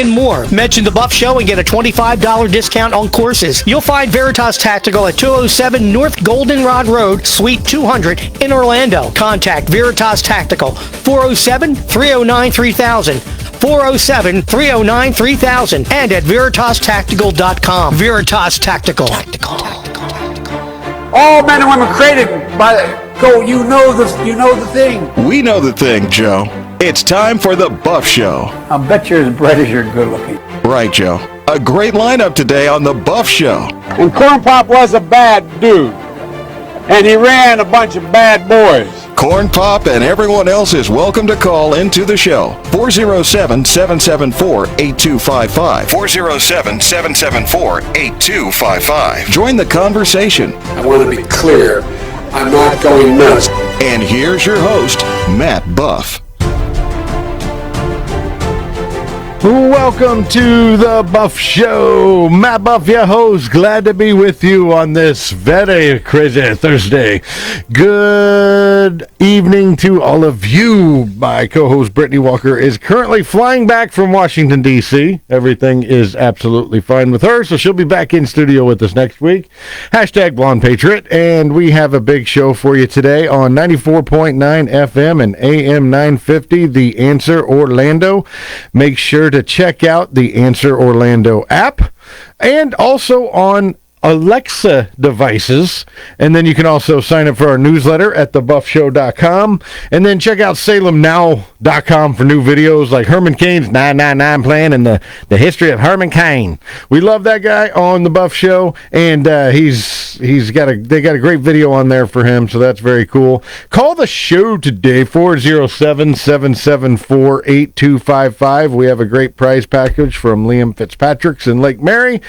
and more. Mention the Buff Show and get a $25 discount on courses. You'll find Veritas Tactical at 207 North Goldenrod Road, Suite 200 in Orlando. Contact Veritas Tactical, 407-309-3000. 407-309-3000 and at veritastactical.com. Veritas Tactical. All men and women created by go. You know the thing. We know the thing, Joe. It's time for the Buff Show. I bet you're as bright as you're good looking. Right, Joe. A great lineup today on the Buff Show. And Corn Pop was a bad dude, and he ran a bunch of bad boys. Corn Pop and everyone else is welcome to call into the show. 407-774-8255. 407-774-8255. Join the conversation. I want to be clear. I'm not going nuts. And here's your host, Matt Buff. Welcome to the Buff Show. Matt Buff, your host. Glad to be with you on this very crazy Thursday. Good evening to all of you. My co-host Brittany Walker is currently flying back from Washington, D.C. Everything is absolutely fine with her, so she'll be back in studio with us next week. Hashtag Blonde Patriot. And we have a big show for you today on 94.9 FM and AM 950, The Answer Orlando. Make sure to check out the Answer Orlando app and also on Alexa devices. And then you can also sign up for our newsletter at thebuffshow.com. And then check out salemnow.com for new videos like Herman Cain's 999 plan and the history of Herman Cain. We love that guy on the Buff Show, and they got a great video on there for him, so that's very cool. Call the show today, 407-774-8255. We have a great prize package from Liam Fitzpatrick's in Lake Mary.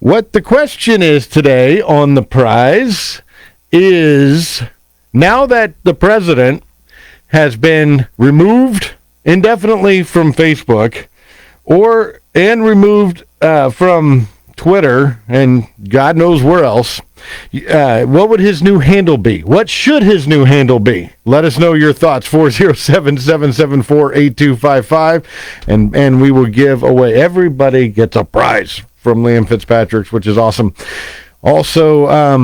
What the question is today on the prize is, now that the president has been removed indefinitely from Facebook and removed from Twitter and God knows where else, what would his new handle be? What should his new handle be? Let us know your thoughts, 407-774-8255, and we will give away. Everybody gets a prize from Liam Fitzpatrick's, which is awesome. Also,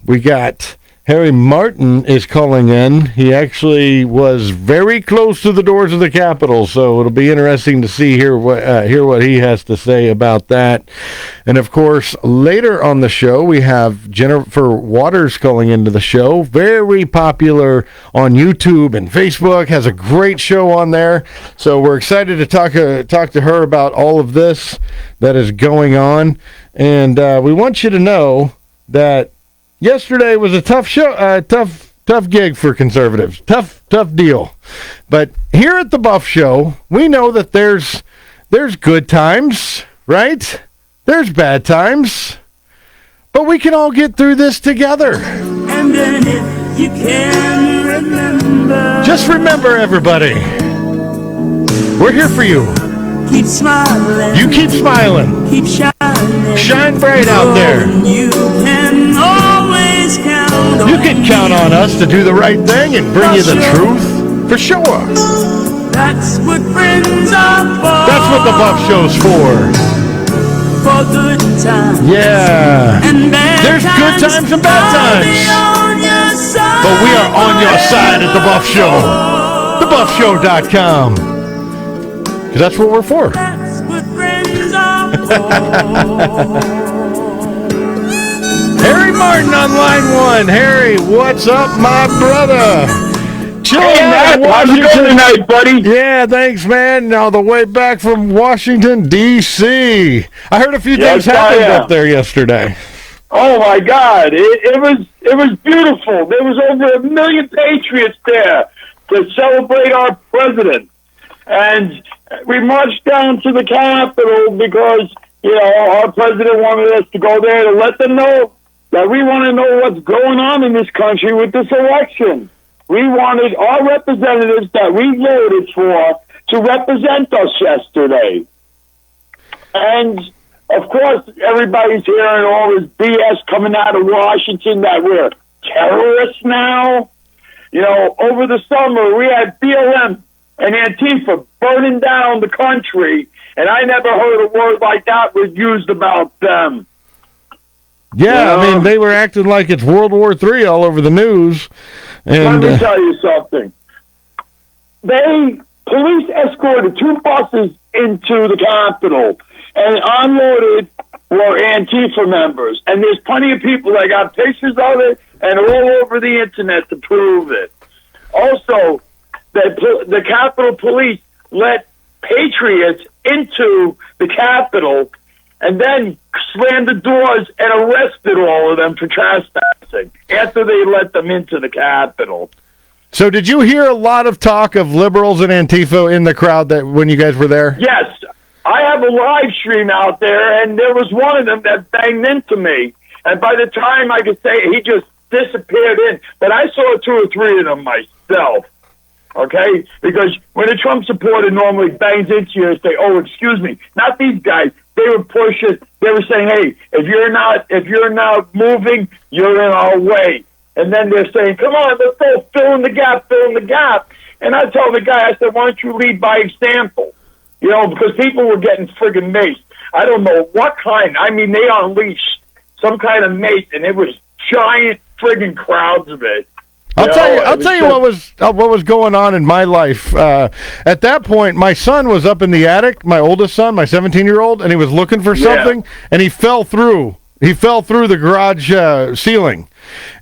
we got Harry Martin is calling in. He actually was very close to the doors of the Capitol, so it'll be interesting to hear what he has to say about that. And of course, later on the show, we have Jennifer Waters calling into the show. Very popular on YouTube and Facebook. Has a great show on there. So we're excited to talk to her about all of this that is going on. And we want you to know that yesterday was a tough show, tough gig for conservatives. Tough deal. But here at the Buff Show, we know that there's good times, right? There's bad times. But we can all get through this together. And then if you can remember. Just remember, everybody, we're here for you. Keep smiling. You keep smiling. Keep shining. Shine bright out there. You can always count on. You can count on us to do the right thing and bring you the truth. For sure. That's what friends are for. That's what the Buff Show's for. For good times. Yeah. And bad There's good times and bad times. But we are on your side at the Buff Show. TheBuffShow.com. Because that's what we're for. That's what friends are for. Harry Martin on line one. Harry, what's up, my brother? Chilling out How's it going tonight, buddy? Yeah, thanks, man. Now the way back from Washington, D.C. I heard a few things happened up there yesterday. Oh my God, it was beautiful. There was over 1 million patriots there to celebrate our president. And we marched down to the Capitol because, our president wanted us to go there to let them know that we want to know what's going on in this country with this election. We wanted our representatives that we voted for to represent us yesterday. And, of course, everybody's hearing all this BS coming out of Washington that we're terrorists now. Over the summer, we had BLM and Antifa burning down the country, And I never heard a word like that was used about them. Yeah, I mean, they were acting like it's World War III all over the news. And Let me tell you something. Police escorted 2 buses into the Capitol and unloaded were Antifa members. And there's plenty of people that got pictures of it and all over the internet to prove it. Also, the Capitol Police let patriots into the Capitol and then slammed the doors and arrested all of them for trespassing after they let them into the Capitol. so did you hear a lot of talk of liberals and Antifa in the crowd that when you guys were there? Yes, I have a live stream out there, and there was one of them that banged into me. And by the time I could say it, he just disappeared in. But I saw 2 or 3 of them myself. Okay? Because when a Trump supporter normally bangs into you and say, "Oh, excuse me," not these guys. They were pushing. They were saying, "Hey, if you're not moving, you're in our way." And then they're saying, "Come on, let's go, fill in the gap." And I told the guy, I said, "Why don't you lead by example?" You know, because people were getting friggin' maced. I don't know what kind. I mean, they unleashed some kind of mace, and it was giant friggin' crowds of it. I'll tell you what was going on in my life. At that point, my son was up in the attic, my oldest son, my 17-year-old, and he was looking for something, and he fell through. He fell through the garage ceiling,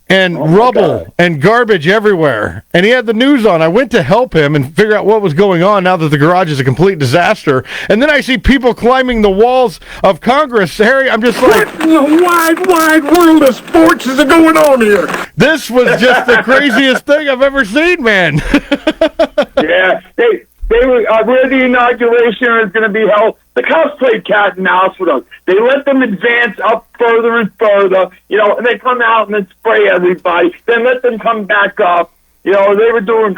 and rubble and garbage everywhere. And he had the news on. I went to help him and figure out what was going on now that the garage is a complete disaster. And then I see people climbing the walls of Congress. Harry, I'm just like, What in the wide world of sports is going on here? this was just the craziest thing I've ever seen, man. Yeah, they were where the inauguration is going to be held. The cops played cat and mouse with us. They let them advance up further and further, you know, and they come out and then spray everybody. Then let them come back up. You know, they were doing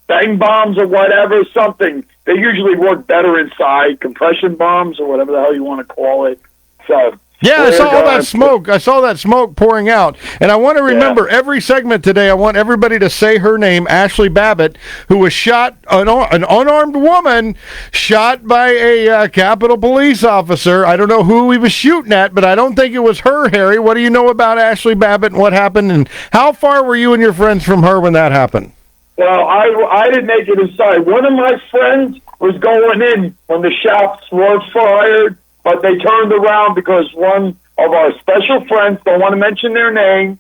bang bombs or whatever, something. They usually work better inside, compression bombs or whatever the hell you want to call it. So. Yeah, I saw all that smoke. I saw that smoke pouring out. And I want to remember every segment today, I want everybody to say her name, Ashley Babbitt, who was shot, an unarmed woman, shot by a Capitol Police officer. I don't know who he was shooting at, but I don't think it was her, Harry. What do you know about Ashley Babbitt and what happened? And how far were you and your friends from her when that happened? Well, I didn't make it inside. One of my friends was going in when the shots were fired. But they turned around because one of our special friends, don't want to mention their name,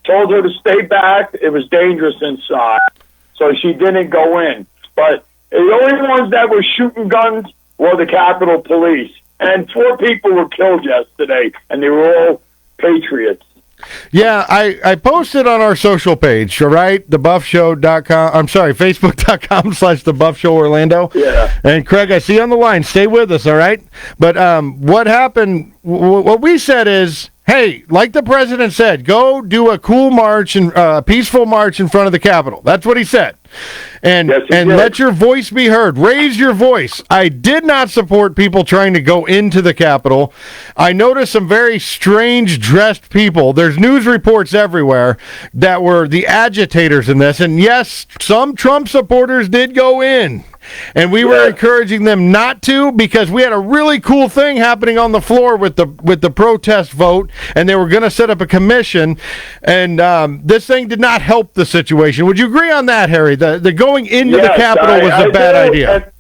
told her to stay back. It was dangerous inside. So she didn't go in. But the only ones that were shooting guns were the Capitol Police. And 4 people were killed yesterday, and they were all patriots. Yeah, I posted on our social page, all right? TheBuffShow.com. I'm sorry, Facebook.com/TheBuffShowOrlando. Yeah. And Craig, I see you on the line. Stay with us, all right? But what happened, what we said is, hey, like the president said, go do a cool march and peaceful march in front of the Capitol. That's what he said. And Yes, he did. let your voice be heard. Raise your voice. I did not support people trying to go into the Capitol. I noticed some very strange dressed people. There's news reports everywhere that were the agitators in this. And yes, some Trump supporters did go in. And we were encouraging them not to, because we had a really cool thing happening on the floor with the protest vote, and they were going to set up a commission, and this thing did not help the situation. Would you agree on that, Harry? The going into the Capitol was a bad idea.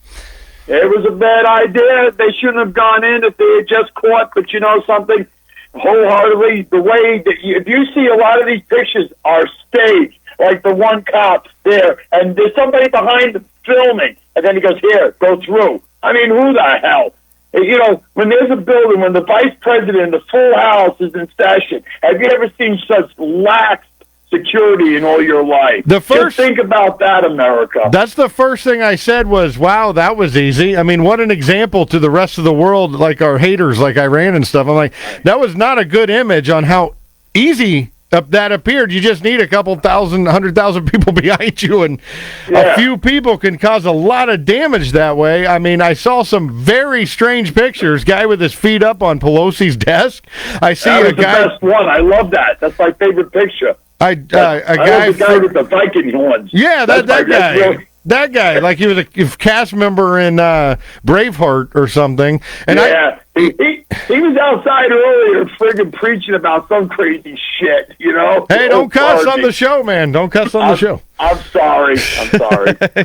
It was a bad idea. They shouldn't have gone in if they had just caught. But you know something? Wholeheartedly, the way that if you see a lot of these pictures are staged, like the one cop there, and there's somebody behind the filming, and then he goes, "Here, go through." I mean, who the hell? You know, when there's a building, when the vice president, the full house is in session, have you ever seen such lax security in all your life? Just think about that, America. That's the first thing I said was, wow, that was easy. I mean, what an example to the rest of the world, like our haters, like Iran and stuff. I'm like, that was not a good image on how easy that appeared. You just need a couple thousand, 100,000 people behind you, and a few people can cause a lot of damage that way. I mean, I saw some very strange pictures. Guy with his feet up on Pelosi's desk. I see that was a guy. The best one. I love that. That's my favorite picture. A guy with the Viking horns. Yeah, that guy. That guy, like he was a cast member in Braveheart or something. And yeah, he was outside earlier friggin' preaching about some crazy shit, you know? Hey, don't cuss on the show, man. Don't cuss on the show. I'm sorry.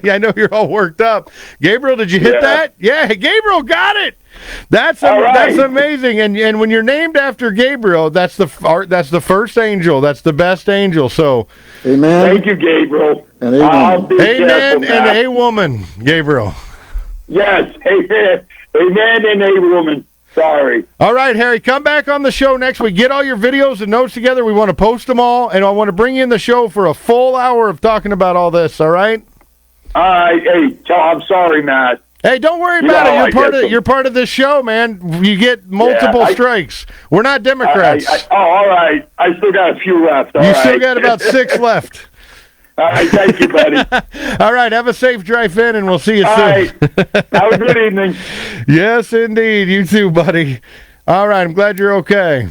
Yeah, I know you're all worked up. Gabriel, did you hit that? Yeah, Gabriel got it. That's amazing. And when you're named after Gabriel, that's the first angel. That's the best angel. So, Amen. Thank you, Gabriel. And amen. I'll be amen careful, and Matt. a woman, Gabriel. Yes, amen. Amen and a woman. Sorry. All right, Harry, come back on the show next week. Get all your videos and notes together. We want to post them all, and I want to bring you in the show for a full hour of talking about all this, all right? Hey, I'm sorry, Matt. Hey, don't worry about it. You're part of this show, man. You get multiple strikes. We're not Democrats. All right. I still got a few left. You still got about 6 left. All right, thank you, buddy. All right, have a safe drive in, and we'll see you All soon. right. Have a good evening. Yes, indeed. You too, buddy. All right, I'm glad you're okay.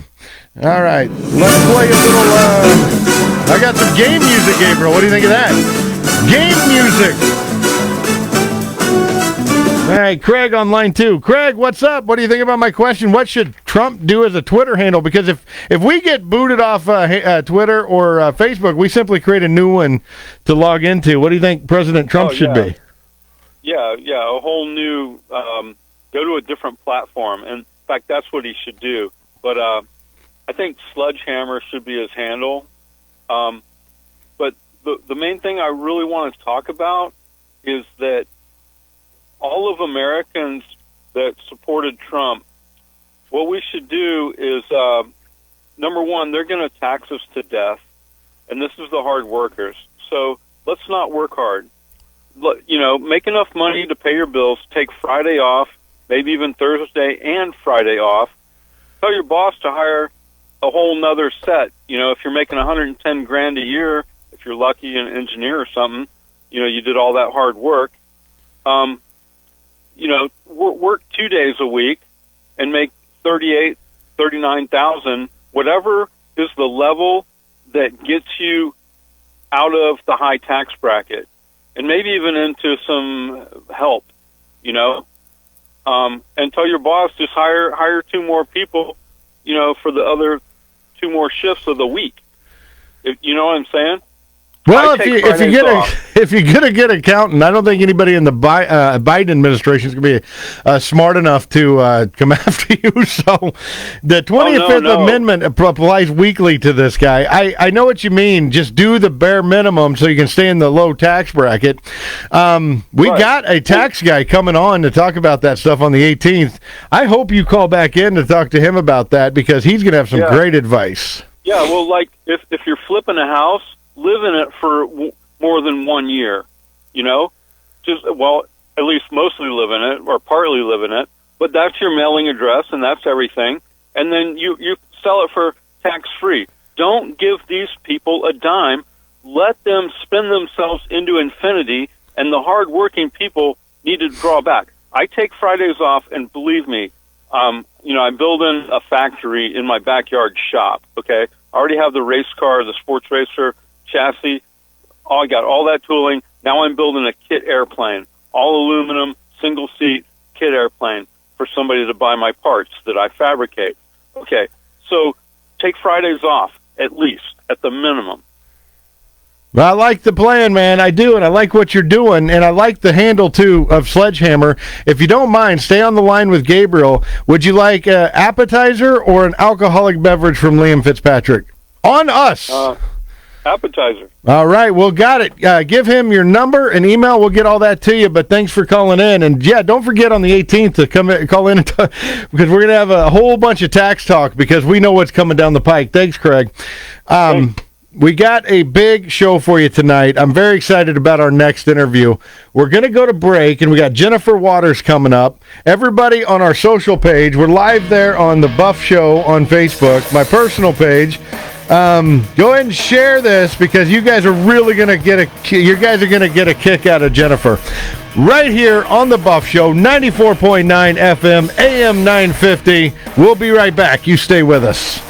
All right, let's play a little, I got some game music, Gabriel. What do you think of that? Game music. All right, Craig on line 2. Craig, what's up? What do you think about my question? What should Trump do as a Twitter handle? Because if we get booted off Twitter or Facebook, we simply create a new one to log into. What do you think President Trump should be? Yeah, a whole new, go to a different platform. And in fact, that's what he should do. But I think Sledgehammer should be his handle. But the main thing I really want to talk about is that all of Americans that supported Trump, what we should do is, number one, they're going to tax us to death, and this is the hard workers. So let's not work hard. Make enough money to pay your bills, take Friday off, maybe even Thursday and Friday off. Tell your boss to hire a whole nother set. If you're making $110,000 a year, if you're lucky, an engineer or something, you did all that hard work. Work 2 days a week and make $39,000, whatever is the level that gets you out of the high tax bracket, and maybe even into some help, and tell your boss just hire 2 more people, for the other 2 more shifts of the week. You know what I'm saying? Well, if you get a good accountant, I don't think anybody in the Biden administration is going to be smart enough to come after you. So the 25th Amendment applies weekly to this guy. I know what you mean. Just do the bare minimum so you can stay in the low tax bracket. We got a tax guy coming on to talk about that stuff on the 18th. I hope you call back in to talk to him about that, because he's going to have some great advice. Yeah, well, like if you're flipping a house, live in it for more than 1 year, at least mostly live in it or partly live in it, but that's your mailing address and that's everything. And then you sell it for tax-free. Don't give these people a dime. Let them spend themselves into infinity, and the hard-working people need to draw back. I take Fridays off, and believe me, I'm building a factory in my backyard shop, okay? I already have the race car, the sports racer chassis. I got all that tooling. Now I'm building a kit airplane, all aluminum, single seat kit airplane for somebody to buy my parts that I fabricate. Okay, so take Fridays off, at least, at the minimum. Well, I like the plan, man. I do, and I like what you're doing, and I like the handle, too, of Sledgehammer. If you don't mind, stay on the line with Gabriel. Would you like an appetizer or an alcoholic beverage from Liam Fitzpatrick? On us. Appetizer. All right, well, got it. Give him your number and email. We'll get all that to you, but thanks for calling in. And, yeah, don't forget on the 18th to call in because we're going to have a whole bunch of tax talk because we know what's coming down the pike. Thanks, Craig. We got a big show for you tonight. I'm very excited about our next interview. We're going to go to break, and we got Jennifer Waters coming up. Everybody on our social page, we're live there on the Buff Show on Facebook, my personal page. Go ahead and share this because you guys are really going to get a kick out of Jennifer. Right here on the Buff Show, 94.9 FM, AM 950. We'll be right back. You stay with us.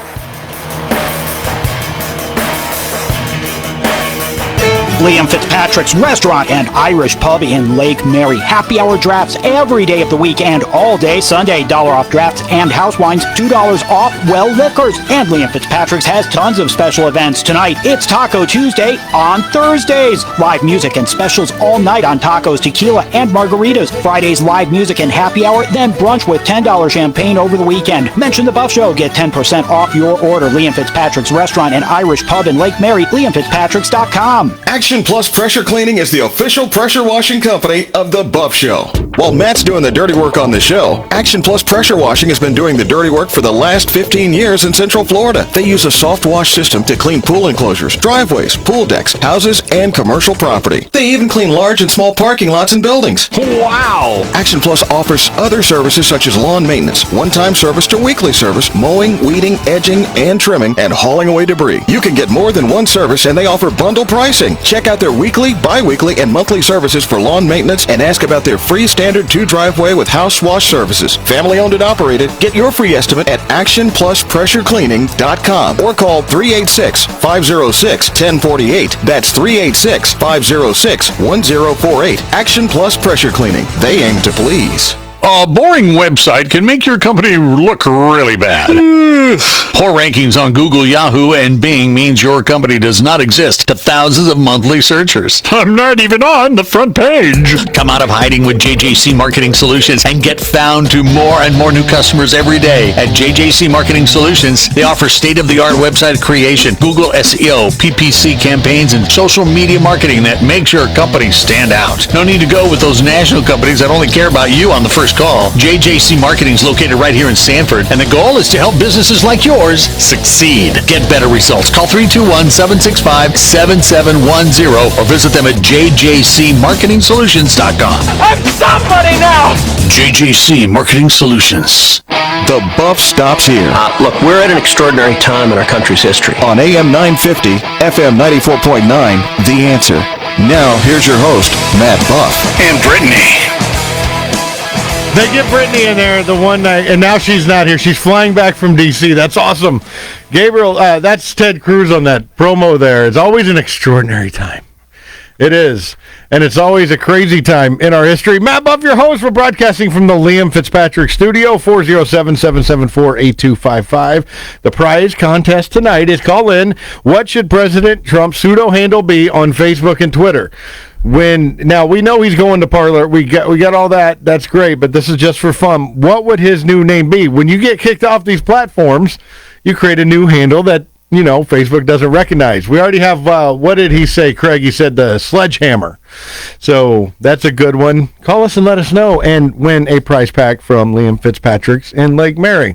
Liam Fitzpatrick's Restaurant and Irish Pub in Lake Mary. Happy hour drafts every day of the week and all day Sunday. $1 off drafts and house wines, $2 off well liquors. And Liam Fitzpatrick's has tons of special events tonight. It's Taco Tuesday on Thursdays. Live music and specials all night on tacos, tequila, and margaritas. Fridays, live music and happy hour, then brunch with $10 champagne over the weekend. Mention the Buff Show. Get 10% off your order. Liam Fitzpatrick's Restaurant and Irish Pub in Lake Mary. LiamFitzpatricks.com. Action Plus Pressure Cleaning is the official pressure washing company of The Buff Show. While Matt's doing the dirty work on the show, Action Plus Pressure Washing has been doing the dirty work for the last 15 years in Central Florida. They use a soft wash system to clean pool enclosures, driveways, pool decks, houses, and commercial property. They even clean large and small parking lots and buildings. Wow! Action Plus offers other services such as lawn maintenance, one-time service to weekly service, mowing, weeding, edging, and trimming, and hauling away debris. You can get more than one service, and they offer bundle pricing. Check out their weekly, bi-weekly, and monthly services for lawn maintenance and ask about their free standard 2-driveway with house wash services. Family owned and operated. Get your free estimate at actionpluspressurecleaning.com or call 386-506-1048. That's 386-506-1048. Action Plus Pressure Cleaning. They aim to please. A boring website can make your company look really bad. Poor rankings on Google, Yahoo, and Bing means your company does not exist to thousands of monthly searchers. I'm not even on the front page. Come out of hiding with JJC Marketing Solutions and get found to more and more new customers every day. At JJC Marketing Solutions, they offer state-of-the-art website creation, Google SEO, PPC campaigns, and social media marketing that makes your company stand out. No need to go with those national companies that only care about you on the first call. JJC Marketing is located right here in Sanford, and the goal is to help businesses like yours succeed. Get better results. Call 321-765-7710 or visit them at jjcmarketingsolutions.com. I'm somebody now! JJC Marketing Solutions. The Buff stops here. Look, we're at an extraordinary time in our country's history. On AM 950, FM 94.9, The Answer. Now, here's your host, Matt Buff. And Brittany. They get Brittany in there the one night, and now she's not here. She's flying back from D.C. That's awesome. Gabriel, that's Ted Cruz on that promo there. It's always an extraordinary time. It is. And it's always a crazy time in our history. Matt Buff, your host. We're broadcasting from the Liam Fitzpatrick Studio, 407-774-8255. The prize contest tonight is call in, what should President Trump's pseudo handle be on Facebook and Twitter? Now we know he's going to Parler. We got all that. That's great, but this is just for fun. What would his new name be? When you get kicked off these platforms, you create a new handle that Facebook doesn't recognize. We already have, what did he say, Craig? He said the sledgehammer. So that's a good one. Call us and let us know and win a prize pack from Liam Fitzpatrick's in Lake Mary.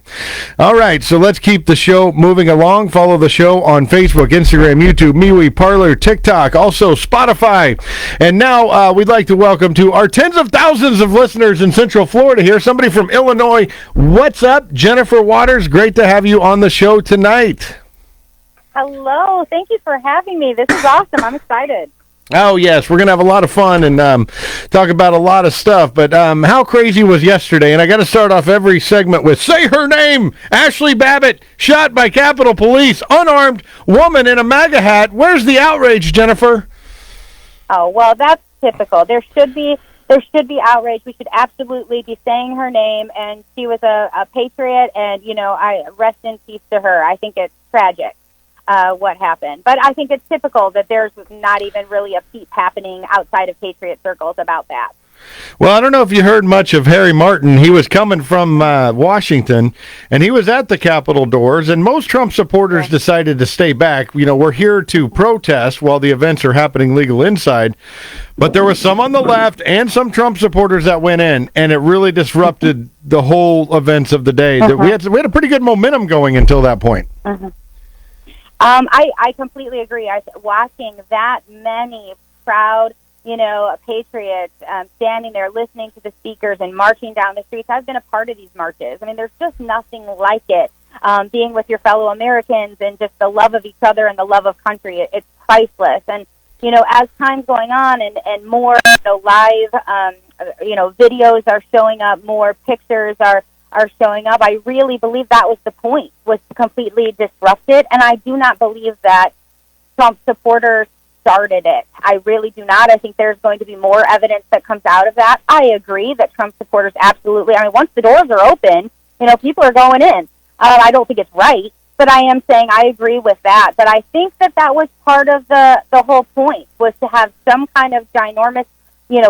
All right, so let's keep the show moving along. Follow the show on Facebook, Instagram, YouTube, MeWe, Parler, TikTok, also Spotify. And now we'd like to welcome to our tens of thousands of listeners in Central Florida here, somebody from Illinois. What's up, Jennifer Waters? Great to have you on the show tonight. Hello. Thank you for having me. This is awesome. I'm excited. Oh, yes. We're going to have a lot of fun and talk about a lot of stuff. But how crazy was yesterday? And I got to start off every segment with, say her name, Ashley Babbitt, shot by Capitol Police, unarmed woman in a MAGA hat. Where's the outrage, Jennifer? Oh, well, that's typical. There should be outrage. We should absolutely be saying her name. And she was a patriot. And, I rest in peace to her. I think it's tragic. What happened. But I think it's typical that there's not even really a peep happening outside of Patriot circles about that. Well, I don't know if you heard much of Harry Martin. He was coming from Washington, and he was at the Capitol doors, and most Trump supporters decided to stay back. We're here to protest while the events are happening legal inside. But there was some on the left and some Trump supporters that went in, and it really disrupted the whole events of the day. We had a pretty good momentum going until that point. I completely agree. Watching that many proud, patriots standing there listening to the speakers and marching down the streets. I've been a part of these marches. I mean, there's just nothing like it. Being with your fellow Americans and just the love of each other and the love of country, it's priceless. And, as time's going on and more live, videos are showing up, more pictures are showing up, I really believe that was the point, was to completely disrupt it. And I do not believe that Trump supporters started it. I really do not. I think there's going to be more evidence that comes out of that. I agree that Trump supporters absolutely, I mean, once the doors are open, people are going in. I don't think it's right, but I am saying I agree with that. But I think that was part of the whole point, was to have some kind of ginormous,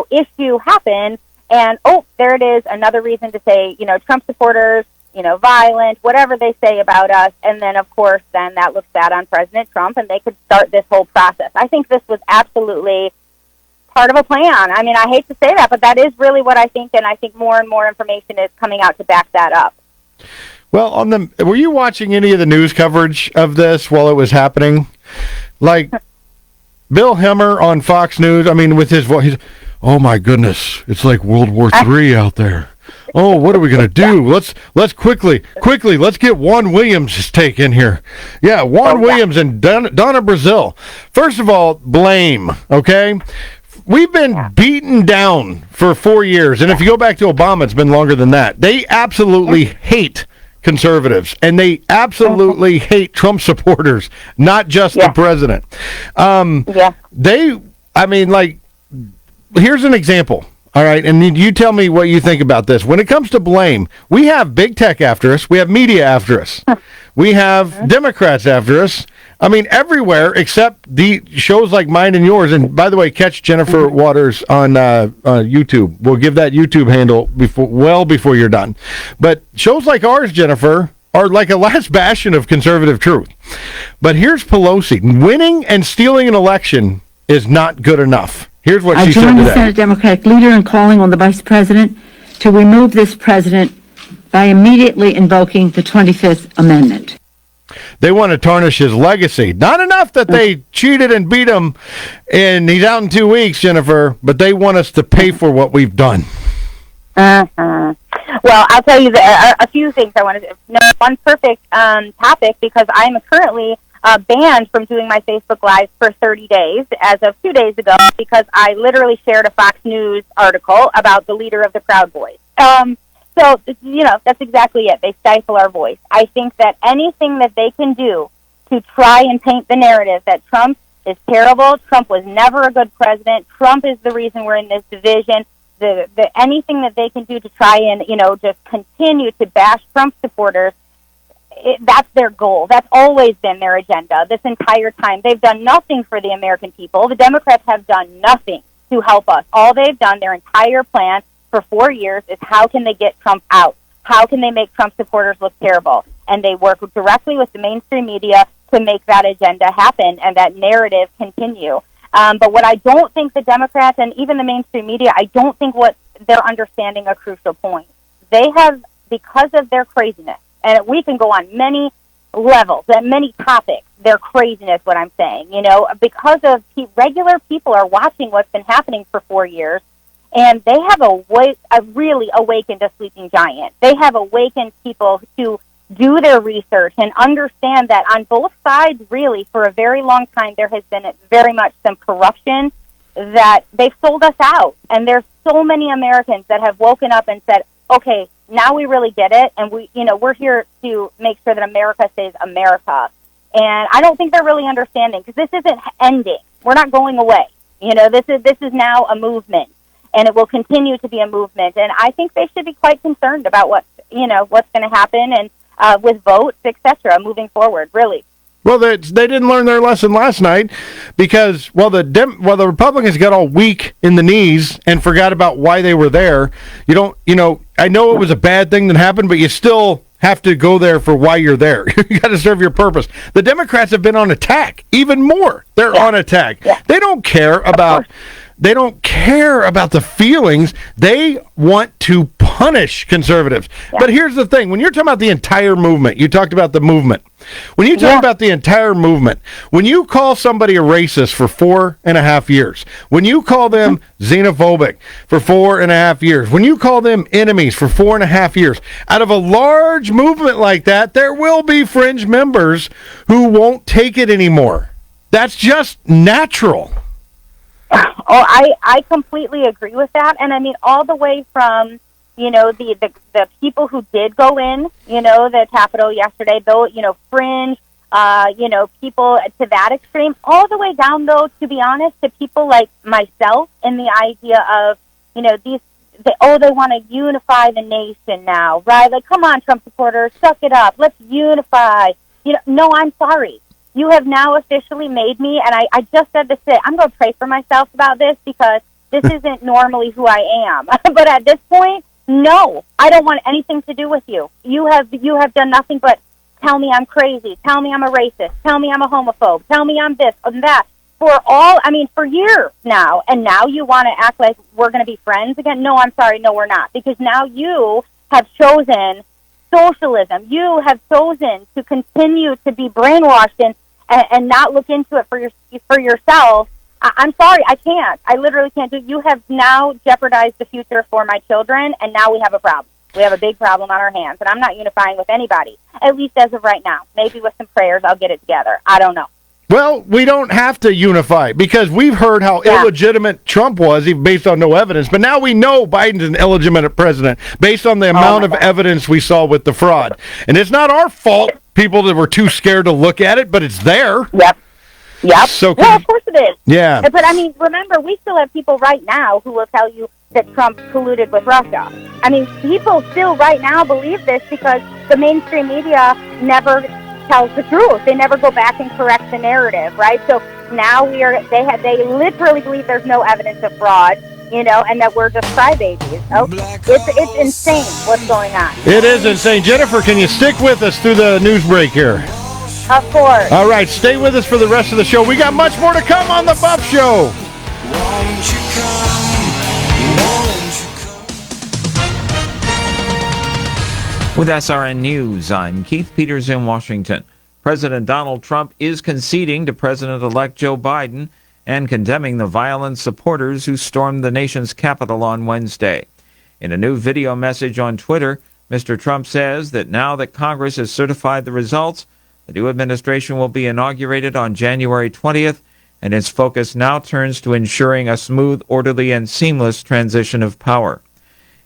issue happen. And, there it is, another reason to say, Trump supporters, violent, whatever they say about us. And then, of course, then that looks bad on President Trump, and they could start this whole process. I think this was absolutely part of a plan. I mean, I hate to say that, but that is really what I think, and I think more and more information is coming out to back that up. Well, were you watching any of the news coverage of this while it was happening? Like Bill Hemmer on Fox News, I mean, with his voice, oh my goodness, it's like World War III out there. Oh, what are we going to do? Let's quickly, let's get Juan Williams' take in here. Yeah, Juan Williams and Donna Brazil. First of all, blame, okay? We've been beaten down for 4 years, and if you go back to Obama, it's been longer than that. They absolutely hate conservatives, and they absolutely hate Trump supporters, not just the president. Here's an example. All right, and you tell me what you think about this. When it comes to blame, we have big tech after us. We have media after us. We have Democrats after us. I mean, everywhere except the shows like mine and yours. And by the way, catch Jennifer Waters on YouTube. We'll give that YouTube handle before you're done. But shows like ours, Jennifer, are like a last bastion of conservative truth. But here's Pelosi. Winning and stealing an election is not good enough. Here's what she said today. I join the Senate Democratic leader in calling on the Vice President to remove this president by immediately invoking the 25th Amendment. They want to tarnish his legacy. Not enough that they cheated and beat him, and he's out in 2 weeks, Jennifer, but they want us to pay for what we've done. Well, I'll tell you a few things I wanted to know. One perfect topic, because I'm currently banned from doing my Facebook Live for 30 days as of 2 days ago, because I literally shared a Fox News article about the leader of the Proud Boys. So, that's exactly it. They stifle our voice. I think that anything that they can do to try and paint the narrative that Trump is terrible, Trump was never a good president, Trump is the reason we're in this division, anything that they can do to try and, just continue to bash Trump supporters, that's their goal. That's always been their agenda this entire time. They've done nothing for the American people. The Democrats have done nothing to help us. All they've done, their entire plan for 4 years, is how can they get Trump out? How can they make Trump supporters look terrible? And they work directly with the mainstream media to make that agenda happen and that narrative continue. But what I don't think the Democrats and even the mainstream media, I don't think what they're understanding a crucial point. They have, because of their craziness, and we can go on many levels and many topics, their craziness, what I'm saying, because of regular people are watching what's been happening for 4 years, and they have really awakened a sleeping giant. They have awakened people to do their research and understand that on both sides, really, for a very long time, there has been very much some corruption, that they've sold us out. And there's so many Americans that have woken up and said, okay, now we really get it, and we're here to make sure that America stays America. And I don't think they're really understanding, because this isn't ending. We're not going away. This is now a movement, and it will continue to be a movement. And I think they should be quite concerned about what's going to happen and with votes, etc., moving forward. Really. Well, they didn't learn their lesson last night, because the Republicans got all weak in the knees and forgot about why they were there. I know it was a bad thing that happened, but you still have to go there for why you're there. You got to serve your purpose. The Democrats have been on attack even more. They're on attack. Yeah. They don't care about the feelings. They want to punish conservatives. Yeah. But here's the thing. When you're talking about the entire movement, you talked about the movement. When you talk about the entire movement, when you call somebody a racist for 4.5 years, when you call them xenophobic for 4.5 years, when you call them enemies for 4.5 years, out of a large movement like that, there will be fringe members who won't take it anymore. That's just natural. Oh, I completely agree with that. And I mean, all the way from, the people who did go in, the Capitol yesterday, though, fringe, people to that extreme, all the way down, though, to be honest, to people like myself and the idea of, they want to unify the nation now, right? Like, come on, Trump supporters, suck it up. Let's unify. No, I'm sorry. You have now officially made me, and I just said this, I'm going to pray for myself about this because this isn't normally who I am. But at this point, no, I don't want anything to do with you. You have done nothing but tell me I'm crazy, tell me I'm a racist, tell me I'm a homophobe, tell me I'm this and that. For years now, and now you want to act like we're going to be friends again? No, I'm sorry, no, we're not. Because now you have chosen socialism. You have chosen to continue to be brainwashed and not look into it for yourself. I'm sorry, I can't. I literally can't do it. You have now jeopardized the future for my children, and now we have a problem. We have a big problem on our hands, and I'm not unifying with anybody, at least as of right now. Maybe with some prayers I'll get it together. I don't know. Well, we don't have to unify because we've heard how illegitimate Trump was, even based on no evidence. But now we know Biden's an illegitimate president based on the amount of evidence we saw with the fraud. And it's not our fault, people that were too scared to look at it, but it's there. Yep. So well, of course it is. Yeah. But, remember, we still have people right now who will tell you that Trump colluded with Russia. People still right now believe this because the mainstream media never tells the truth. They never go back and correct the narrative, right? So now they literally believe there's no evidence of fraud, and that we're just crybabies. Oh, it's insane what's going on. It is insane. Jennifer, can you stick with us through the news break here? Of course. All right, stay with us for the rest of the show. We got much more to come on The Buff Show. With SRN News, I'm Keith Peters in Washington. President Donald Trump is conceding to President-elect Joe Biden and condemning the violent supporters who stormed the nation's Capitol on Wednesday. In a new video message on Twitter, Mr. Trump says that now that Congress has certified the results, the new administration will be inaugurated on January 20th, and its focus now turns to ensuring a smooth, orderly, and seamless transition of power.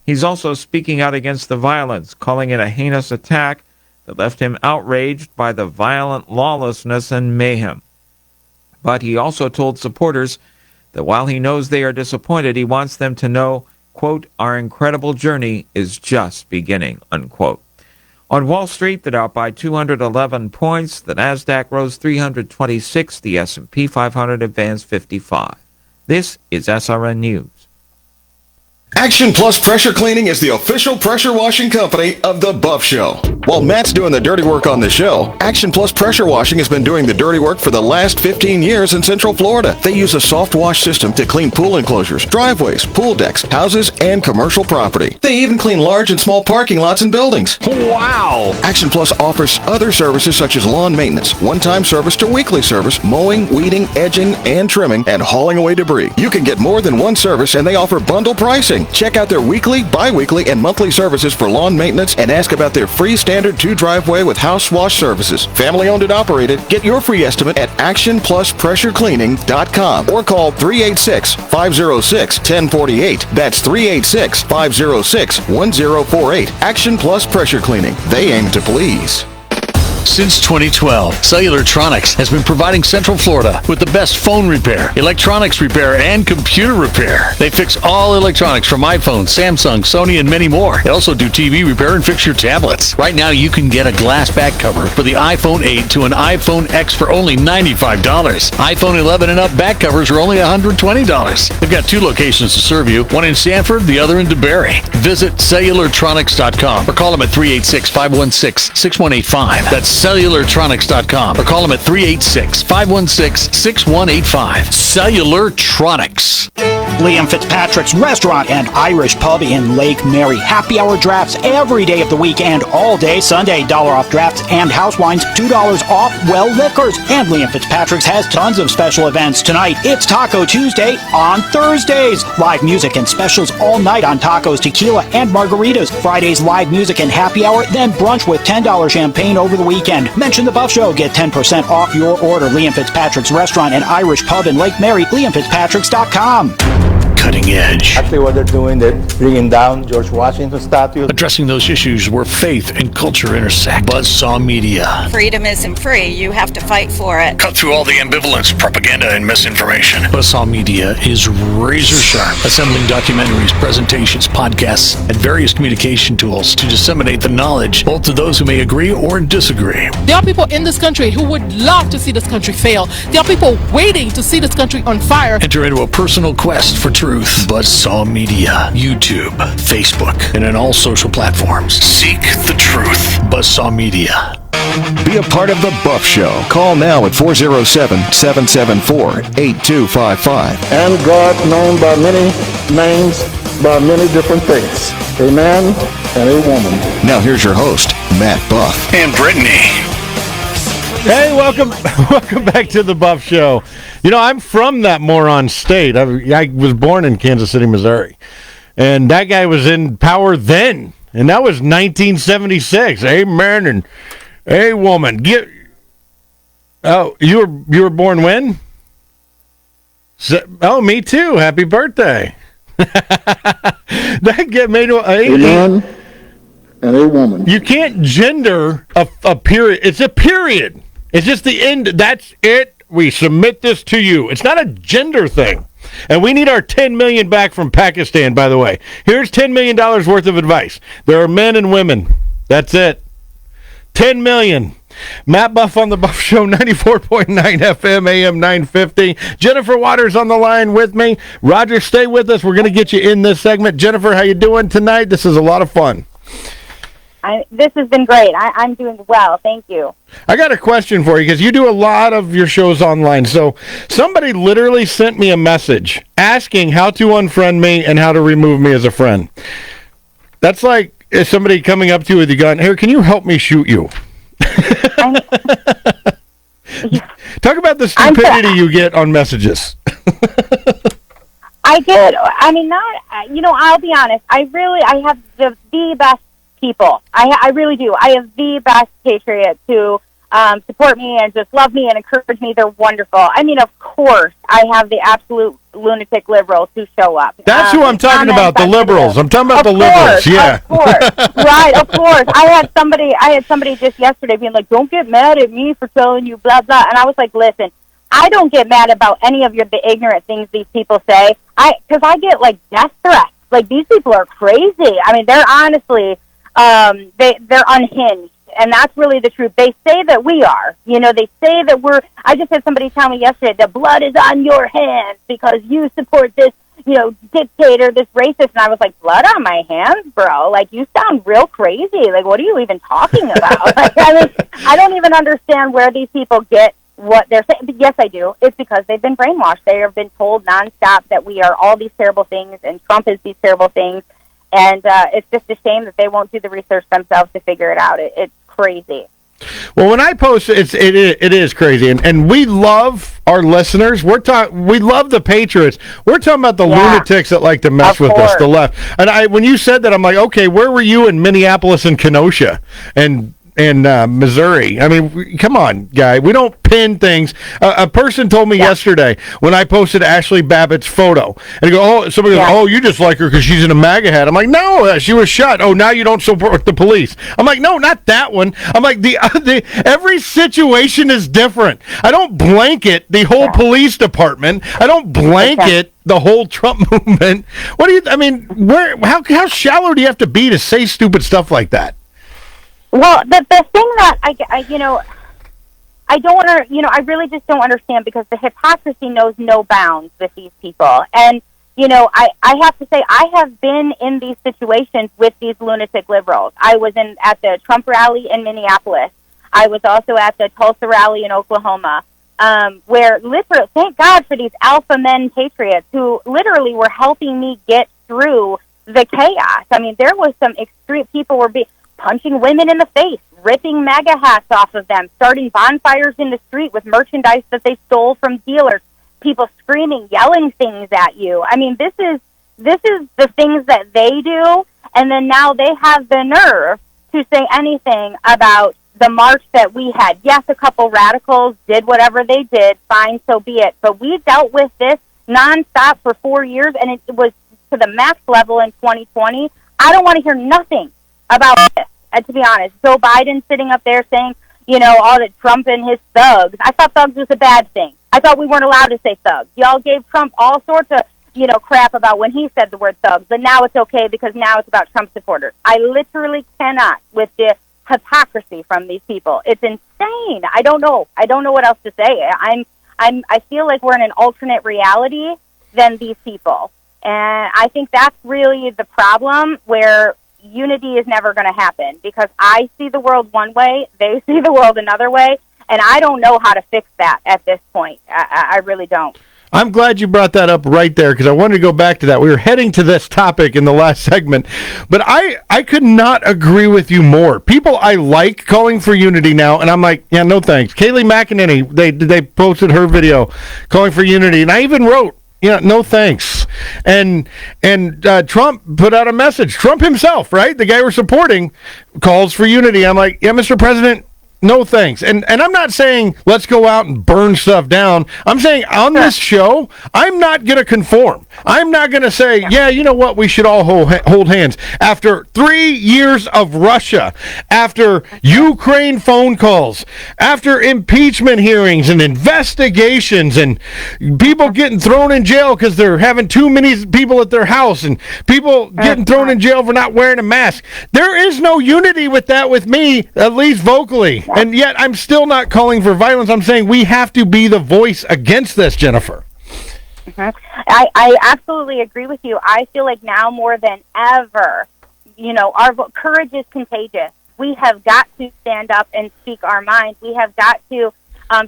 He's also speaking out against the violence, calling it a heinous attack that left him outraged by the violent lawlessness and mayhem. But he also told supporters that while he knows they are disappointed, he wants them to know, quote, our incredible journey is just beginning, unquote. On Wall Street, the Dow by 211 points, the Nasdaq rose 326, the S&P 500 advanced 55. This is SRN News. Action Plus Pressure Cleaning is the official pressure washing company of The Buff Show. While Matt's doing the dirty work on the show, Action Plus Pressure Washing has been doing the dirty work for the last 15 years in Central Florida. They use a soft wash system to clean pool enclosures, driveways, pool decks, houses, and commercial property. They even clean large and small parking lots and buildings. Wow! Action Plus offers other services such as lawn maintenance, one-time service to weekly service, mowing, weeding, edging, and trimming, and hauling away debris. You can get more than one service, and they offer bundle pricing. Check out their weekly, bi-weekly, and monthly services for lawn maintenance and ask about their free standard 2 driveway with house wash services. Family owned and operated. Get your free estimate at actionpluspressurecleaning.com or call 386-506-1048. That's 386-506-1048. Action Plus Pressure Cleaning. They aim to please. Since 2012, Cellulartronics has been providing Central Florida with the best phone repair, electronics repair, and computer repair. They fix all electronics from iPhone, Samsung, Sony, and many more. They also do TV repair and fix your tablets. Right now, you can get a glass back cover for the iPhone 8 to an iPhone X for only $95. iPhone 11 and up back covers are only $120. They've got 2 locations to serve you, one in Sanford, the other in DeBerry. Visit Cellulartronics.com or call them at 386-516-6185. That's Cellulartronics.com or call them at 386-516-6185. Cellulartronics. Liam Fitzpatrick's Restaurant and Irish Pub in Lake Mary. Happy hour drafts every day of the week and all day Sunday. $1 off drafts and house wines, $2 off well liquors. And Liam Fitzpatrick's has tons of special events. Tonight, it's Taco Tuesday on Thursdays. Live music and specials all night on tacos, tequila, and margaritas. Fridays, live music and happy hour, then brunch with $10 champagne over the weekend. Mention the Buff Show. Get 10% off your order. Liam Fitzpatrick's Restaurant and Irish Pub in Lake Mary. LiamFitzpatricks.com. cutting edge. Actually, what they're doing, they're bringing down George Washington statue. Addressing those issues where faith and culture intersect. Buzzsaw Media. Freedom isn't free. You have to fight for it. Cut through all the ambivalence, propaganda, and misinformation. Buzzsaw Media is razor sharp, assembling documentaries, presentations, podcasts, and various communication tools to disseminate the knowledge both to those who may agree or disagree. There are people in this country who would love to see this country fail. There are people waiting to see this country on fire. Enter into a personal quest for truth. Buzzsaw Media, YouTube, Facebook, and on all social platforms. Seek the truth. Buzzsaw Media. Be a part of the Buff Show. Call now at 407-774-8255. And God known by many names, by many different things. A man and a woman. Now here's your host, Matt Buff. And Brittany. Hey, welcome back to the Buff Show. You know, I'm from that moron state. I was born in Kansas City, Missouri. And that guy was in power then. And that was 1976. A man and a woman. You were born when? Me too. Happy birthday. That get made a man and a woman. You can't gender a period. It's a period. It's just the end. That's it. We submit this to you. It's not a gender thing. And we need our $10 million back from Pakistan, by the way. Here's $10 million worth of advice. There are men and women. That's it. $10 million. Matt Buff on the Buff Show, 94.9 FM, AM 950. Jennifer Waters on the line with me. Roger, stay with us. We're going to get you in this segment. Jennifer, how you doing tonight? This is a lot of fun. This has been great. I'm doing well. Thank you. I got a question for you because you do a lot of your shows online. So somebody literally sent me a message asking how to unfriend me and how to remove me as a friend. That's like somebody coming up to you with a gun. Here, can you help me shoot you? Talk about the stupidity you get on messages. I did. I mean, I'll be honest. I have the best people. I really do. I have the best patriots who support me and just love me and encourage me. They're wonderful. I mean, of course, I have the absolute lunatic liberals who show up. That's who I'm talking about, the liberals. I'm talking about the liberals, yeah. Of course. Right, of course. I had somebody just yesterday being like, don't get mad at me for telling you blah, blah. And I was like, listen, I don't get mad about any of the ignorant things these people say. Because I get, like, death threats. Like, these people are crazy. I mean, they're honestly, they're unhinged. And that's really the truth. They say that we are. You know, they say that I just had somebody tell me yesterday, the blood is on your hands because you support this, dictator, this racist. And I was like, blood on my hands, bro? Like, you sound real crazy. Like, what are you even talking about? Like, I mean, I don't even understand where these people get what they're saying. But yes, I do. It's because they've been brainwashed. They have been told nonstop that we are all these terrible things and Trump is these terrible things. And it's just a shame that they won't do the research themselves to figure it out. It's crazy. Well, when I post, it is crazy, and we love our listeners. We love the patriots. We're talking about the lunatics that like to mess with us, the left. And when you said that, I'm like, okay, where were you in Minneapolis and Kenosha and Missouri? I mean, come on, guy. We don't pin things. A person told me yesterday when I posted Ashley Babbitt's photo, and somebody goes, oh, you just like her because she's in a MAGA hat. I'm like, no, she was shot. Oh, now you don't support the police. I'm like, no, not that one. I'm like, every situation is different. I don't blanket the whole police department. I don't blanket the whole Trump movement. How shallow do you have to be to say stupid stuff like that? Well, the thing that I don't want to, I really just don't understand because the hypocrisy knows no bounds with these people. And, I have to say, I have been in these situations with these lunatic liberals. I was at the Trump rally in Minneapolis. I was also at the Tulsa rally in Oklahoma, where literally, thank God for these alpha men patriots who literally were helping me get through the chaos. I mean, there was some extreme people were punching women in the face, ripping MAGA hats off of them, starting bonfires in the street with merchandise that they stole from dealers, people screaming, yelling things at you. I mean, this is the things that they do, and then now they have the nerve to say anything about the march that we had. Yes, a couple radicals did whatever they did, fine, so be it. But we dealt with this nonstop for 4 years, and it was to the max level in 2020. I don't want to hear nothing about this. And to be honest, Joe Biden sitting up there saying, all that Trump and his thugs. I thought thugs was a bad thing. I thought we weren't allowed to say thugs. Y'all gave Trump all sorts of, crap about when he said the word thugs, but now it's okay because now it's about Trump supporters. I literally cannot with the hypocrisy from these people. It's insane. I don't know what else to say. I feel like we're in an alternate reality than these people. And I think that's really the problem, where unity is never going to happen, because I see the world one way, they see the world another way, and I don't know how to fix that at this point. I really don't. I'm glad you brought that up right there, because I wanted to go back to that. We were heading to this topic in the last segment, but I could not agree with you more. People I like calling for unity now, and I'm like, yeah, no thanks. Kayleigh McEnany, they posted her video calling for unity, and I even wrote, no thanks. And Trump put out a message. Trump himself, right? The guy we're supporting calls for unity. I'm like, yeah, Mr. President, no thanks. And I'm not saying let's go out and burn stuff down. I'm saying on this show, I'm not going to conform. I'm not going to say, yeah, you know what, we should all hold hands. After 3 years of Russia, after Ukraine phone calls, after impeachment hearings and investigations and people getting thrown in jail because they're having too many people at their house and people getting thrown in jail for not wearing a mask. There is no unity with that with me, at least vocally. And yet I'm still not calling for violence. I'm saying we have to be the voice against this, Jennifer. Mm-hmm. I absolutely agree with you. I feel like now more than ever, our courage is contagious. We have got to stand up and speak our mind. We have got to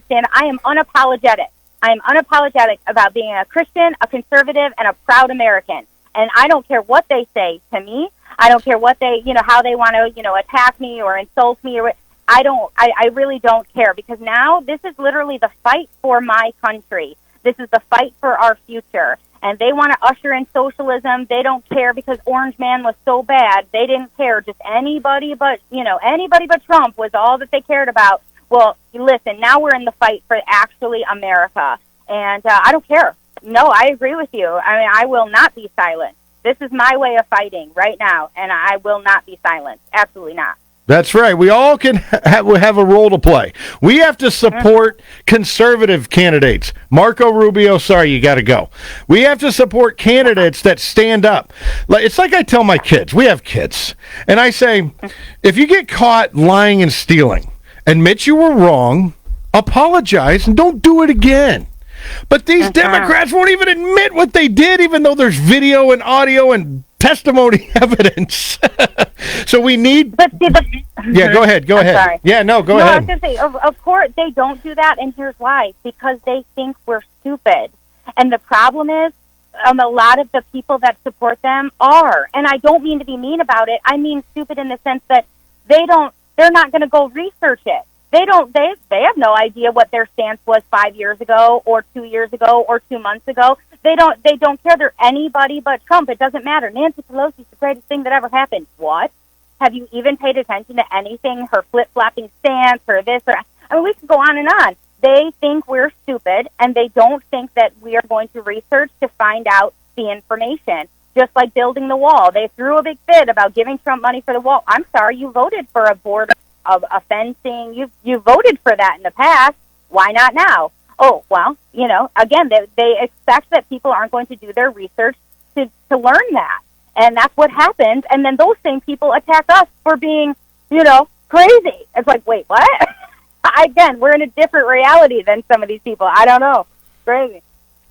stand. I am unapologetic. I am unapologetic about being a Christian, a conservative, and a proud American. And I don't care what they say to me. I don't care what they, how they want to, attack me or insult me or I really don't care, because now this is literally the fight for my country. This is the fight for our future. And they want to usher in socialism. They don't care because Orange Man was so bad. They didn't care. Just anybody but Trump was all that they cared about. Well, listen, now we're in the fight for actually America. And I don't care. No, I agree with you. I mean, I will not be silent. This is my way of fighting right now, and I will not be silent. Absolutely not. That's right. We all can have a role to play. We have to support conservative candidates. Marco Rubio, sorry, you got to go. We have to support candidates that stand up. It's like I tell my kids. We have kids. And I say, if you get caught lying and stealing, admit you were wrong, apologize, and don't do it again. But these Democrats won't even admit what they did, even though there's video and audio and testimony evidence. So we need... Yeah, go ahead. Sorry. Yeah, no, go ahead. I was going to say, of course, they don't do that, and here's why. Because they think we're stupid. And the problem is, a lot of the people that support them are. And I don't mean to be mean about it. I mean stupid in the sense that they're not going to go research it. They have no idea what their stance was 5 years ago or 2 years ago or 2 months ago. They don't care. They're anybody but Trump. It doesn't matter. Nancy Pelosi's the greatest thing that ever happened. What? Have you even paid attention to anything? Her flip-flopping stance or this or... I mean, we could go on and on. They think we're stupid, and they don't think that we are going to research to find out the information. Just like building the wall. They threw a big fit about giving Trump money for the wall. I'm sorry, you voted for a board of fencing. You voted for that in the past. Why not now? Oh, well, again, they expect that people aren't going to do their research to learn that. And that's what happens. And then those same people attack us for being, crazy. It's like, wait, what? Again, we're in a different reality than some of these people. I don't know. Crazy.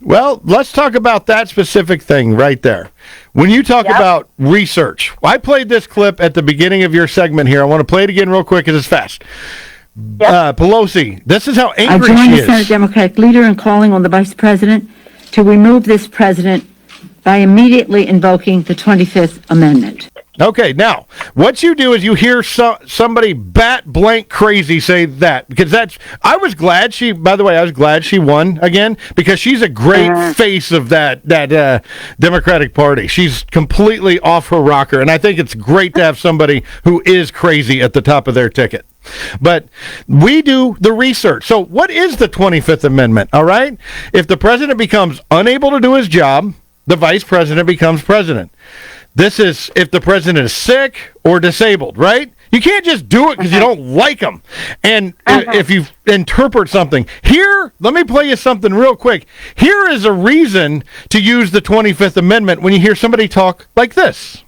Well, let's talk about that specific thing right there. When you talk about research, I played this clip at the beginning of your segment here. I want to play it again real quick because it's fast. Pelosi, this is how angry I join she the is. Senate Democratic leader in calling on the Vice President to remove this president by immediately invoking the 25th Amendment. Okay, now, what you do is you hear somebody bat blank crazy say that, because I was glad she won again, because she's a great face of that Democratic Party. She's completely off her rocker, and I think it's great to have somebody who is crazy at the top of their ticket. But we do the research. So what is the 25th Amendment? All right. If the president becomes unable to do his job, the vice president becomes president. This is if the president is sick or disabled, right? You can't just do it because you don't like them. And if you interpret something. Here, let me play you something real quick. Here is a reason to use the 25th Amendment when you hear somebody talk like this.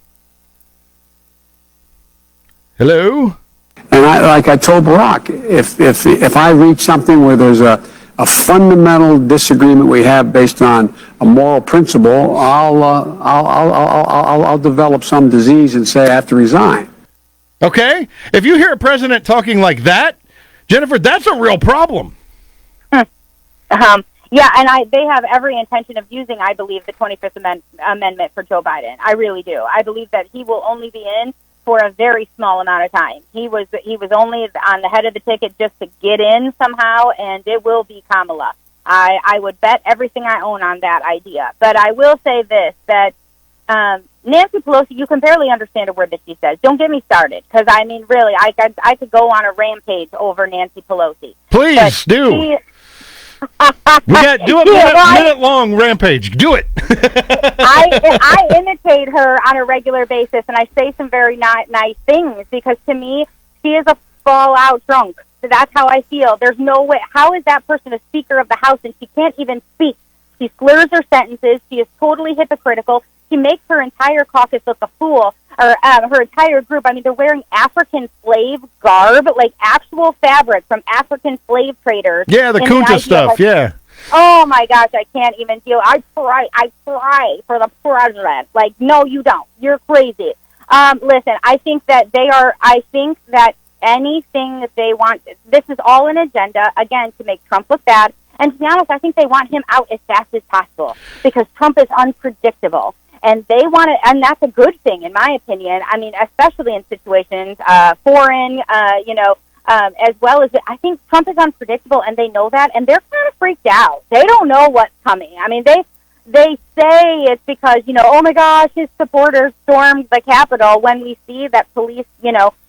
Hello? And like I told Barack, if I reach something where there's a fundamental disagreement we have based on a moral principle, I'll develop some disease and say I have to resign. Okay? If you hear a president talking like that, Jennifer, that's a real problem. Yeah, and they have every intention of using, I believe, the 25th Amendment for Joe Biden. I really do. I believe that he will only be in for a very small amount of time. He was only on the head of the ticket just to get in somehow, and it will be Kamala. I would bet everything I own on that idea. But I will say this, that Nancy Pelosi, you can barely understand a word that she says. Don't get me started, because, I mean, really, I could go on a rampage over Nancy Pelosi. Please, do. We got do a minute-long rampage. Do it. I imitate her on a regular basis, and I say some very nice things, because to me, she is a fall-out drunk. So that's how I feel. There's no way. How is that person a Speaker of the House and she can't even speak? She slurs her sentences. She is totally hypocritical. She makes her entire caucus look a fool, or her entire group. I mean, they're wearing African slave garb, like actual fabric from African slave traders. Yeah, the Kunta stuff, yeah. Oh, my gosh, I can't even deal. I cry for the president. Like, no, you don't. You're crazy. Listen, I think that anything that they want, this is all an agenda, again, to make Trump look bad. And to be honest, I think they want him out as fast as possible because Trump is unpredictable. And they want to, and that's a good thing, in my opinion. I mean, especially in situations, foreign, as well as, I think Trump is unpredictable, and they know that, and they're kind of freaked out. They don't know what's coming. I mean, they say it's because, oh my gosh, his supporters stormed the Capitol, when we see that police,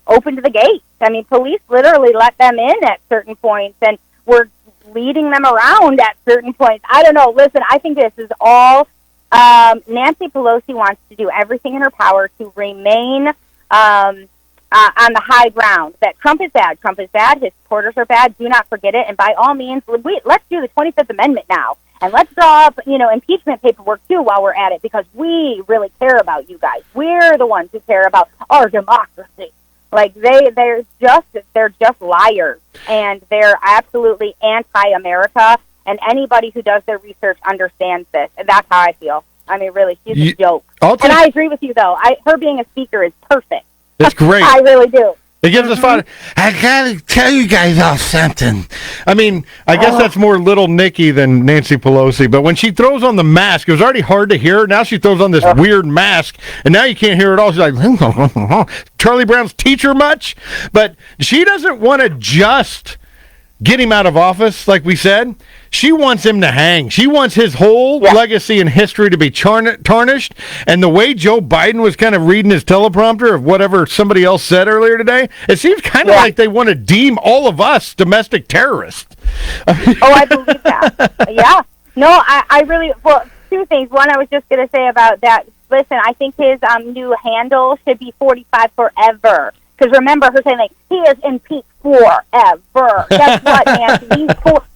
opened the gates. I mean, police literally let them in at certain points, and were leading them around at certain points. I don't know. Listen, I think this is all, Nancy Pelosi wants to do everything in her power to remain on the high ground, that Trump is bad. Trump is bad. His supporters are bad. Do not forget it. And by all means, let's do the 25th Amendment now. And let's draw up, impeachment paperwork, too, while we're at it, because we really care about you guys. We're the ones who care about our democracy. Like, they're just liars, and they're absolutely anti-America, and anybody who does their research understands this, and that's how I feel. I mean, really, she's a joke. And I agree with you, though. Her being a speaker is perfect. It's great. I really do. It gives us fun. I gotta tell you guys all something. I mean, I guess that's more Little Nicky than Nancy Pelosi. But when she throws on the mask, it was already hard to hear. Now she throws on this weird mask, and now you can't hear it all. She's like, Charlie Brown's teacher much? But she doesn't want to just get him out of office, like we said. She wants him to hang. She wants his whole legacy and history to be tarnished. And the way Joe Biden was kind of reading his teleprompter of whatever somebody else said earlier today, it seems kind of like they want to deem all of us domestic terrorists. I believe that. Yeah. No, I really, well, two things. One, I was just going to say about that. Listen, I think his new handle should be 45 forever. Because remember her saying, like, he is impeached forever. Guess what, Nancy?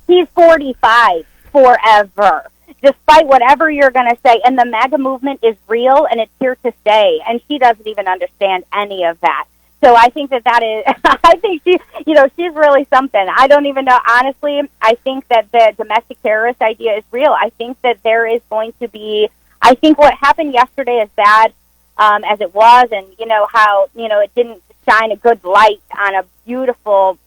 He's 45 forever. Despite whatever you're going to say. And the MAGA movement is real, and it's here to stay. And she doesn't even understand any of that. So I think that is, I think she's really something. I don't even know. Honestly, I think that the domestic terrorist idea is real. I think that there is going to be, I think what happened yesterday, as bad as it was, and how, it didn't shine a good light on a beautiful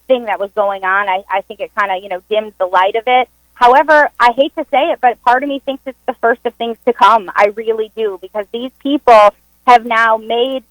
thing that was going on. I think it kind of, dimmed the light of it. However, I hate to say it, but part of me thinks it's the first of things to come. I really do, because these people have now made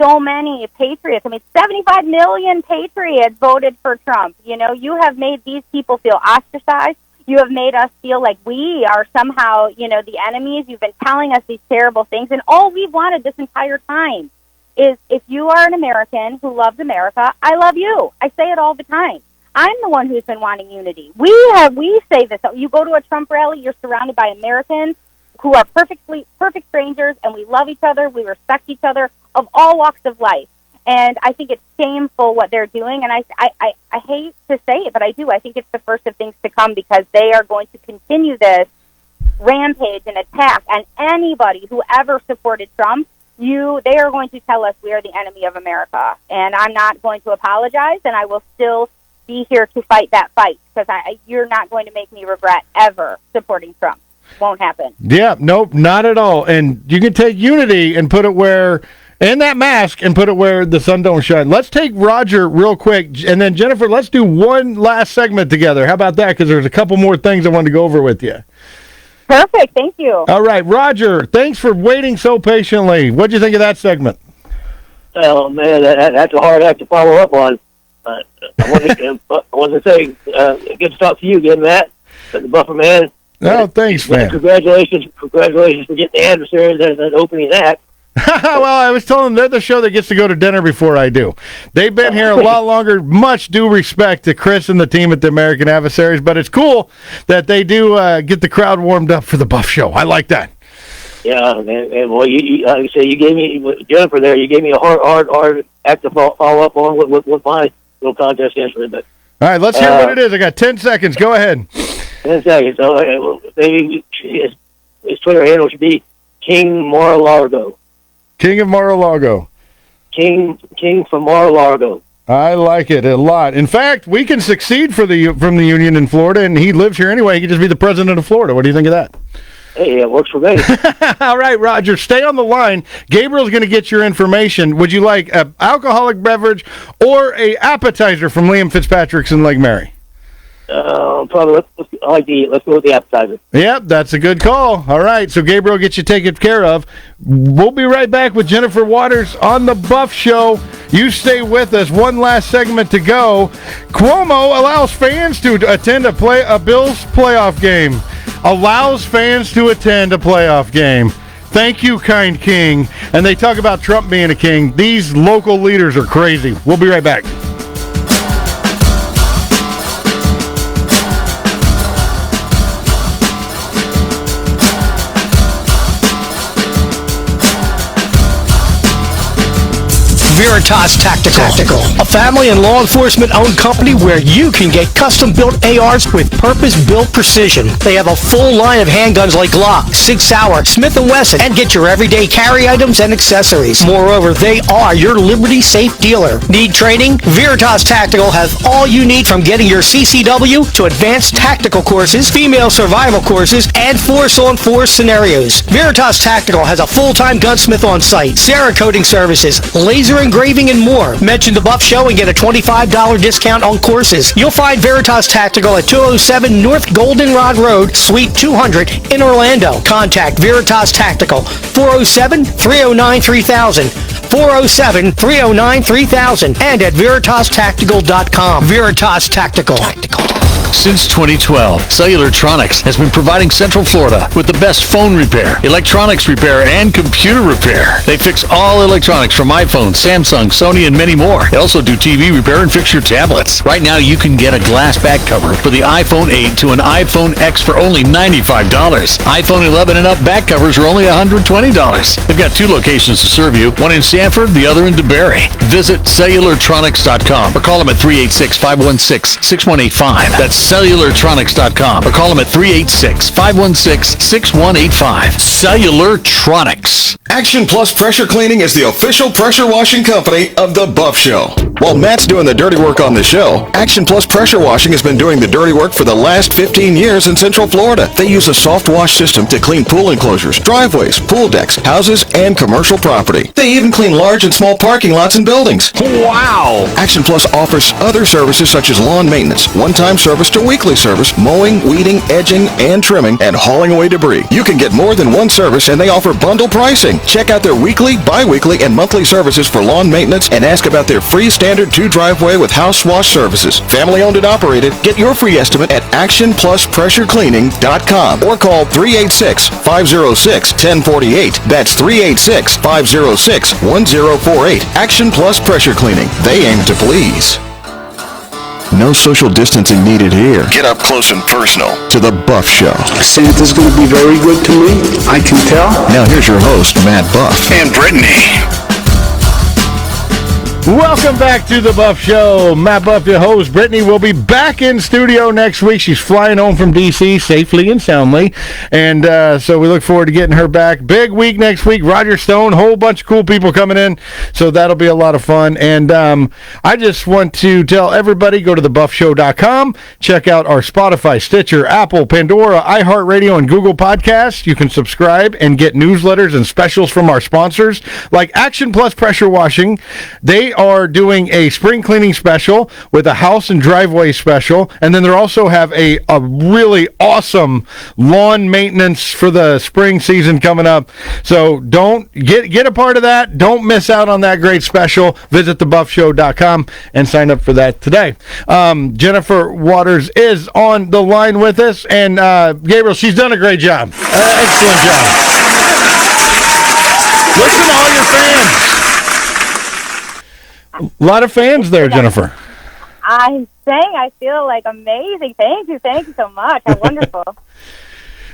so many patriots. I mean, 75 million patriots voted for Trump. You have made these people feel ostracized. You have made us feel like we are somehow, the enemies. You've been telling us these terrible things, and all we've wanted this entire time is if you are an American who loves America, I love you. I say it all the time. I'm the one who's been wanting unity. We say this. You go to a Trump rally, you're surrounded by Americans who are perfect strangers, and we love each other. We respect each other of all walks of life. And I think it's shameful what they're doing. And I hate to say it, but I do. I think it's the first of things to come, because they are going to continue this rampage and attack on anybody who ever supported Trump. They are going to tell us we are the enemy of America. And I'm not going to apologize, and I will still be here to fight that fight, because you're not going to make me regret ever supporting Trump. Won't happen. Yeah, nope, not at all. And you can take unity and put it where, and that mask, and put it where the sun don't shine. Let's take Roger real quick, and then Jennifer, let's do one last segment together. How about that? Because there's a couple more things I wanted to go over with you. Perfect. Thank you. All right, Roger, thanks for waiting so patiently. What'd you think of that segment? Oh, man, that's a hard act to follow up on. I wanted to say, good to talk to you again, Matt, the Buffer man. Oh, thanks, man. Congratulations for getting the adversaries and opening act. Well, I was telling them they're the show that gets to go to dinner before I do. They've been here a lot longer. Much due respect to Chris and the team at the American Adversaries, but it's cool that they do get the crowd warmed up for the Buff Show. I like that. Yeah, and well, you like I say, you gave me, Jennifer there, you gave me a hard act to follow up on with my little contest answer. But all right, let's hear what it is. I got 10 seconds. Go ahead. 10 seconds. So well, maybe his Twitter handle should be King Mar-a-Lago. King of Mar-a-Lago. King from Mar-a-Lago. I like it a lot. In fact, we can succeed from the Union in Florida, and he lives here anyway. He can just be the president of Florida. What do you think of that? Hey, it works for me. All right, Roger, stay on the line. Gabriel's going to get your information. Would you like an alcoholic beverage or a appetizer from Liam Fitzpatrick's in Lake Mary? Probably let's go with the appetizer. Yep, that's a good call. All right, so Gabriel gets you taken care of. We'll be right back with Jennifer Waters on the Buff Show. You stay with us. One last segment to go. Cuomo allows fans to attend a Bills playoff game. Allows fans to attend a playoff game. Thank you, kind king. And they talk about Trump being a king. These local leaders are crazy. We'll be right back. Veritas Tactical, a family and law enforcement-owned company where you can get custom-built ARs with purpose-built precision. They have a full line of handguns like Glock, Sig Sauer, Smith & Wesson, and get your everyday carry items and accessories. Moreover, they are your Liberty Safe dealer. Need training? Veritas Tactical has all you need, from getting your CCW to advanced tactical courses, female survival courses, and force-on-force scenarios. Veritas Tactical has a full-time gunsmith on site, Cerakoting services, laser engraving, and more. Mention the Buff Show and get a $25 discount on courses. You'll find Veritas Tactical at 207 North Goldenrod Road, Suite 200 in Orlando. Contact Veritas Tactical, 407-309-3000, 407-309-3000, and at veritastactical.com. Veritas Tactical. Since 2012, Cellulartronics has been providing Central Florida with the best phone repair, electronics repair, and computer repair. They fix all electronics from iPhone, Samsung, Sony, and many more. They also do TV repair and fix your tablets. Right now, you can get a glass back cover for the iPhone 8 to an iPhone X for only $95. iPhone 11 and up back covers are only $120. They've got 2 locations to serve you, one in Sanford, the other in DeBerry. Visit Cellulartronics.com or call them at 386-516-6185. That's Cellulartronics.com or call them at 386-516-6185. Cellulartronics. Action Plus Pressure Cleaning is the official pressure washing company of The Buff Show. While Matt's doing the dirty work on the show, Action Plus Pressure Washing has been doing the dirty work for the last 15 years in Central Florida. They use a soft wash system to clean pool enclosures, driveways, pool decks, houses, and commercial property. They even clean large and small parking lots and buildings. Wow! Action Plus offers other services such as lawn maintenance, one-time service service to weekly service, mowing, weeding, edging, and trimming, and hauling away debris. You can get more than one service, and they offer bundle pricing. Check out their weekly, bi-weekly, and monthly services for lawn maintenance and ask about their free standard 2-driveway with house wash services. Family owned and operated. Get your free estimate at actionpluspressurecleaning.com or call 386-506-1048. That's 386-506-1048. Action Plus Pressure Cleaning. They aim to please. No social distancing needed here. Get up close and personal to the Buff Show. Santa's going to be very good to me. I can tell. Now here's your host, Matt Buff. And Brittany. Welcome back to the Buff Show. Matt Buff, your host. Brittany will be back in studio next week. She's flying home from D.C. safely and soundly. And so we look forward to getting her back. Big week next week. Roger Stone, whole bunch of cool people coming in. So that'll be a lot of fun. And I just want to tell everybody, go to thebuffshow.com. Check out our Spotify, Stitcher, Apple, Pandora, iHeartRadio, and Google Podcasts. You can subscribe and get newsletters and specials from our sponsors like Action Plus Pressure Washing. They are doing a spring cleaning special with a house and driveway special, and then they also have a really awesome lawn maintenance for the spring season coming up. So don't get a part of that. Don't miss out on that great special. Visit thebuffshow.com and sign up for that today. Jennifer Waters is on the line with us, and Gabriel, she's done a great job. Excellent job. Listen to all your fans. A lot of fans there, Jennifer. I'm saying I feel like amazing. Thank you so much. How wonderful.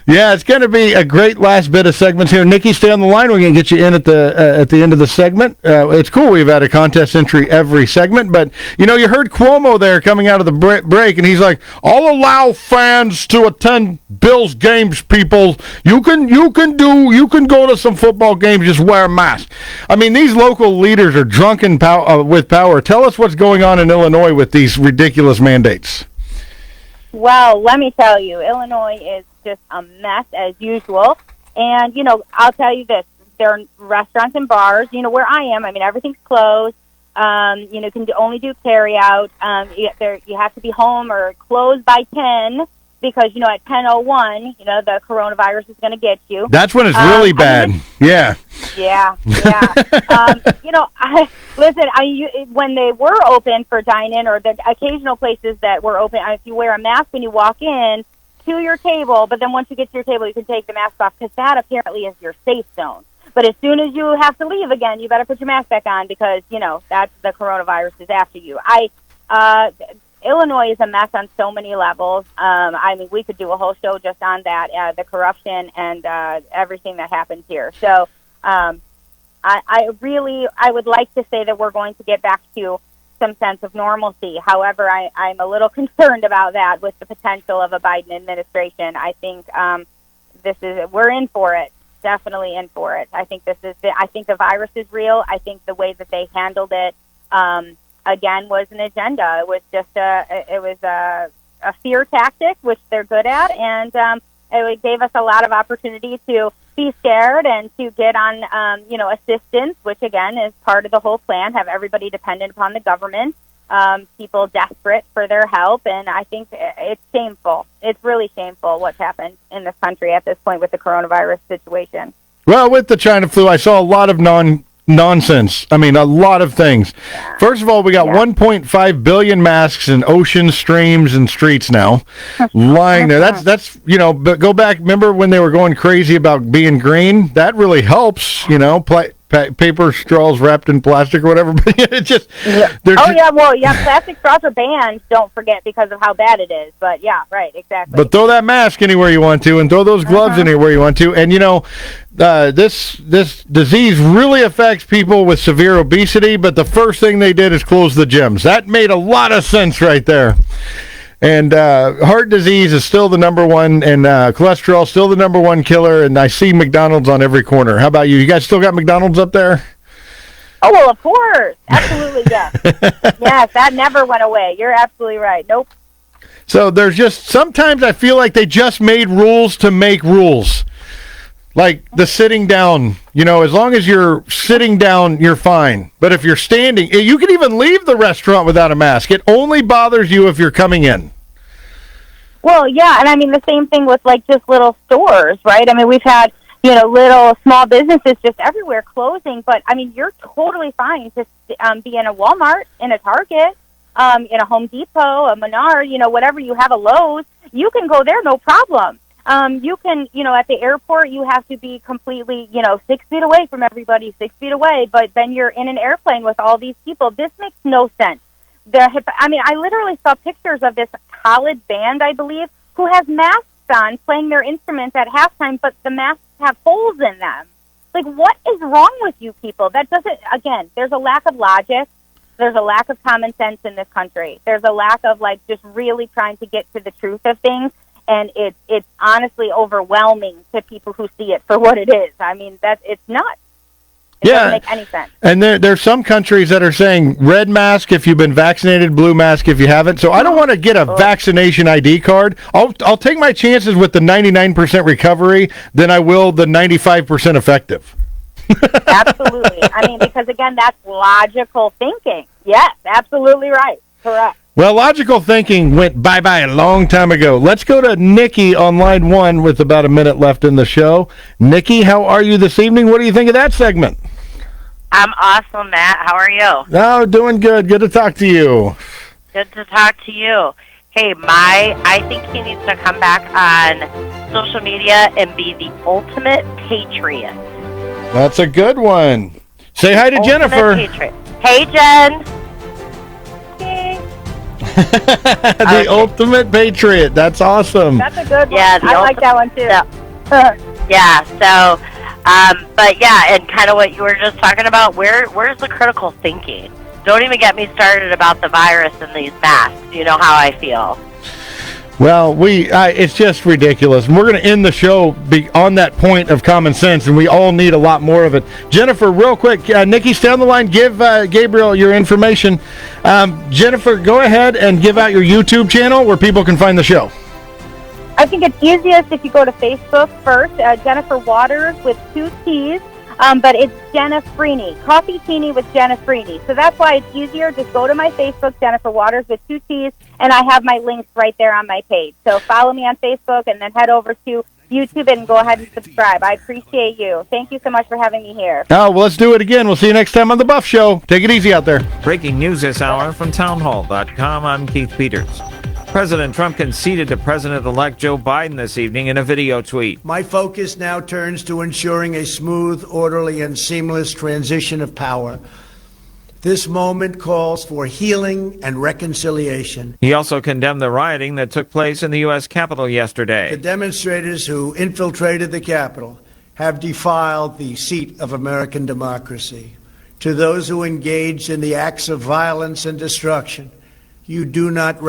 Yeah, it's going to be a great last bit of segments here. Nikki, stay on the line. We're going to get you in at the end of the segment. It's cool. We've had a contest entry every segment, but you heard Cuomo there coming out of the break, and he's like, "I'll allow fans to attend Bills games. People, you can go to some football games. Just wear a mask." I mean, these local leaders are drunk with power. Tell us what's going on in Illinois with these ridiculous mandates. Well, let me tell you, Illinois is just a mess as usual. And, I'll tell you this, there are restaurants and bars, where I am. I mean, everything's closed. You can only do carry out. You have to be home or closed by 10 because, at 10:01, the coronavirus is going to get you. That's when it's really bad. Yeah. Yeah. When they were open for dine-in or the occasional places that were open, if you wear a mask when you walk in to your table, but then once you get to your table, you can take the mask off because that apparently is your safe zone. But as soon as you have to leave again, you better put your mask back on because, that's the coronavirus is after you. Illinois is a mess on so many levels. We could do a whole show just on that, the corruption and everything that happens here. So I would like to say that we're going to get back to some sense of normalcy. However, I'm a little concerned about that with the potential of a Biden administration. I think we're in for it, definitely in for it. I think I think the virus is real. I think the way that they handled it, again, was an agenda. It was just a fear tactic, which they're good at, and it gave us a lot of opportunity to be scared and to get on, assistance, which again is part of the whole plan. Have everybody dependent upon the government, people desperate for their help, and I think it's shameful. It's really shameful what's happened in this country at this point with the coronavirus situation. Well, with the China flu, I saw a lot of nonsense. I mean, a lot of things. Yeah. First of all, we got 1.5 billion masks in oceans, streams, and streets now lying there. That's but go back. Remember when they were going crazy about being green? That really helps, paper straws wrapped in plastic or whatever. But it just plastic straws are banned. Don't forget because of how bad it is. But yeah, right, exactly. But throw that mask anywhere you want to, and throw those gloves anywhere you want to, and this disease really affects people with severe obesity. But the first thing they did is close the gyms. That made a lot of sense right there. And heart disease is still the number one, and cholesterol still the number one killer. And I see McDonald's on every corner. How about you? You guys still got McDonald's up there? Oh, well, of course. Absolutely, yes. Yes, that never went away. You're absolutely right. Nope. So there's just, sometimes I feel like they just made rules to make rules. Like the sitting down, as long as you're sitting down, you're fine. But if you're standing, you can even leave the restaurant without a mask. It only bothers you if you're coming in. Well, yeah, and I mean the same thing with like just little stores, right? I mean, we've had, little small businesses just everywhere closing, but I mean, you're totally fine to be in a Walmart, in a Target, in a Home Depot, a Menard, whatever you have, a Lowe's, you can go there, no problem. You can, at the airport, you have to be completely, 6 feet away from everybody, 6 feet away, but then you're in an airplane with all these people. This makes no sense. I literally saw pictures of this college band, I believe, who has masks on playing their instruments at halftime, but the masks have holes in them. Like, what is wrong with you people? That doesn't, again, there's a lack of logic. There's a lack of common sense in this country. There's a lack of, just really trying to get to the truth of things, and it's honestly overwhelming to people who see it for what it is. I mean, it's nuts. It doesn't make any sense. And there's some countries that are saying red mask if you've been vaccinated, blue mask if you haven't. So I don't want to get a vaccination ID card. I'll take my chances with the 99% recovery than I will the 95% effective. Absolutely. I mean, because again, that's logical thinking. Yes, absolutely right. Correct. Well, logical thinking went bye-bye a long time ago. Let's go to Nikki on line 1 with about a minute left in the show. Nikki, how are you this evening? What do you think of that segment? I'm awesome, Matt. How are you? Oh, doing good. Good to talk to you. Good to talk to you. Hey, I think he needs to come back on social media and be the ultimate patriot. That's a good one. Say hi to Jennifer. Patriot. Hey, Jen. The ultimate patriot. That's awesome. That's a good one. Yeah, I like that one too. But yeah, and kind of what you were just talking about, where's the critical thinking? Don't even get me started about the virus and these masks. You know how I feel. Well, it's just ridiculous. And we're going to end the show on that point of common sense, and we all need a lot more of it. Jennifer, real quick, Nikki, stay on the line. Give Gabriel your information. Jennifer, go ahead and give out your YouTube channel where people can find the show. I think it's easiest if you go to Facebook first, Jennifer Waters with 2 T's, but it's Jenna Freeney, Coffee Teeny with Jenna Freeney. So that's why it's easier. Just go to my Facebook, Jennifer Waters with 2 T's, and I have my links right there on my page. So follow me on Facebook and then head over to YouTube and go ahead and subscribe. I appreciate you. Thank you so much for having me here. Oh, well, let's do it again. We'll see you next time on The Buff Show. Take it easy out there. Breaking news this hour from townhall.com. I'm Keith Peters. President Trump conceded to President-elect Joe Biden this evening in a video tweet. My focus now turns to ensuring a smooth, orderly, and seamless transition of power. This moment calls for healing and reconciliation. He also condemned the rioting that took place in the U.S. Capitol yesterday. The demonstrators who infiltrated the Capitol have defiled the seat of American democracy. To those who engaged in the acts of violence and destruction, you do not